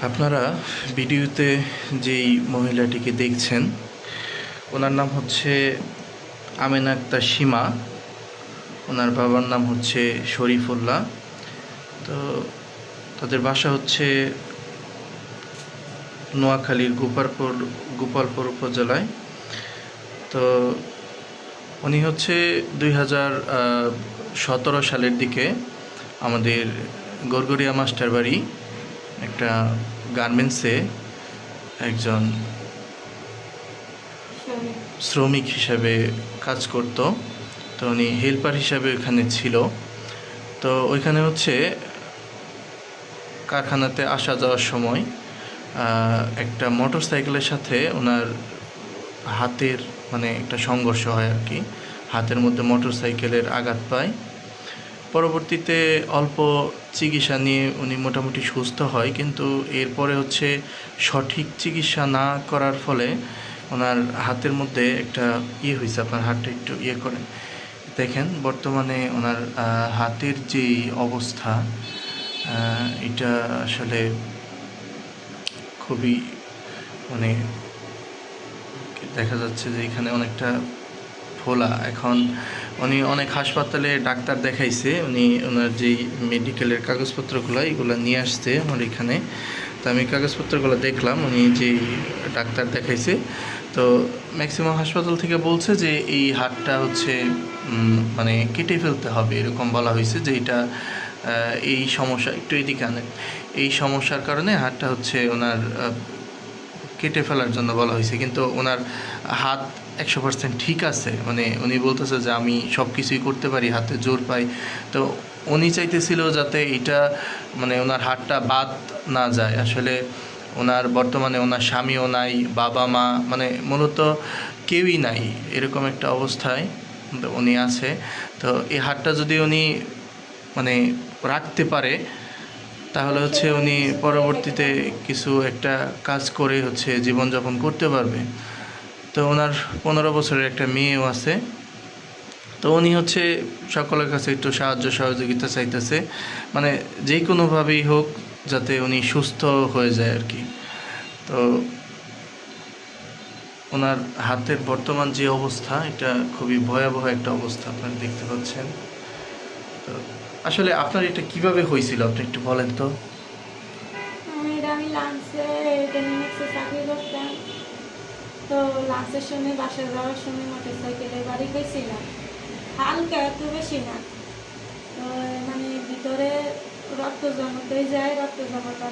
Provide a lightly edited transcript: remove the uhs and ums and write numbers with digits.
আপনারা ভিডিওতে যেই মহিলাটিকে দেখছেন ওনার নাম হচ্ছে আমেনা আক্তার সীমা। ওনার বাবার নাম হচ্ছে শরীফুল্লাহ। তো তাদের বাসা হচ্ছে নোয়াখালীর গোপালপুর উপজেলায়। তো উনি হচ্ছে 2017 সালের দিকে আমাদের গড়গড়িয়া মাস্টার বাড়ি একটা গার্মেন্টসে একজন শ্রমিক হিসাবে কাজ করত। তো উনি হেল্পার হিসাবে ওখানে ছিল। তো ওইখানে হচ্ছে কারখানাতে আসা যাওয়ার সময় একটা মোটর সাইকেলের সাথে ওনার হাতের একটা সংঘর্ষ হয় আর কি। হাতের মধ্যে মোটর সাইকেলের আঘাত পায়। পরবর্তীতে অল্প চিকিৎসা নিয়ে উনি মোটামুটি সুস্থ হয়, কিন্তু এরপরে হচ্ছে সঠিক চিকিৎসা না করার ফলে ওনার হাতের মধ্যে একটা হয়েছে। আপনার হাতটা একটু করেন, দেখেন বর্তমানে ওনার হাতের যে অবস্থা, এটা আসলে খুবই দেখা যাচ্ছে যে এখানে অনেকটা ফোলা। এখন উনি অনেক হাসপাতালে ডাক্তার দেখাইছে, উনি ওনার যেই মেডিকেলের কাগজপত্রগুলো এগুলো নিয়ে আসছে আমার এখানে। তো আমি কাগজপত্রগুলো দেখলাম, উনি যেই ডাক্তার দেখাইছে তো ম্যাক্সিমাম হাসপাতাল থেকে বলছে যে এই হাড়টা হচ্ছে কেটে ফেলতে হবে, এরকম বলা হয়েছে যে এটা এই সমস্যা একটু এদিকে আনেন, এই সমস্যার কারণে হাড়টা হচ্ছে ওনার কেটে ফেলার জন্য বলা হয়েছে। কিন্তু ওনার হাত 100% ঠিক আছে, উনি বলতেছে যে আমি সব কিছুই করতে পারি, হাতে জোর পাই। তো উনি চাইতেছিল যাতে এটা ওনার হাতটা বাদ না যায়। আসলে ওনার বর্তমানে ওনার স্বামীও নাই, বাবা মা মূলত কেউই নাই, এরকম একটা অবস্থায় উনি আছে। তো এই হাতটা যদি উনি রাখতে পারে তাহলে হচ্ছে উনি পরবর্তীতে কিছু একটা কাজ করে হচ্ছে জীবনযাপন করতে পারবে। তো ওনার 15 বছরের একটা মেয়েও আছে। তো উনি হচ্ছে সকলের কাছে একটু সাহায্য সহযোগিতা চাইতেছে, যে কোনোভাবেই হোক যাতে উনি সুস্থ হয়ে যায় আর কি। তো ওনার হাতের বর্তমান যে অবস্থা, এটা খুবই ভয়াবহ একটা অবস্থা আপনারা দেখতে পাচ্ছেন। তো আসলে আপনার এটা কিভাবে হয়েছিল আপনি একটু বলেন তো। আমি লাঞ্চে টেনিমিক্সে চাকরি করতাম। তো লাঞ্চের সময় বাসায় যাওয়ার সময় মোটর সাইকেলে বাড়ি গেছিলাম, হালকা, এত বেশি না। তো ভিতরে রক্ত জমাতে যায়, রক্ত জমাতে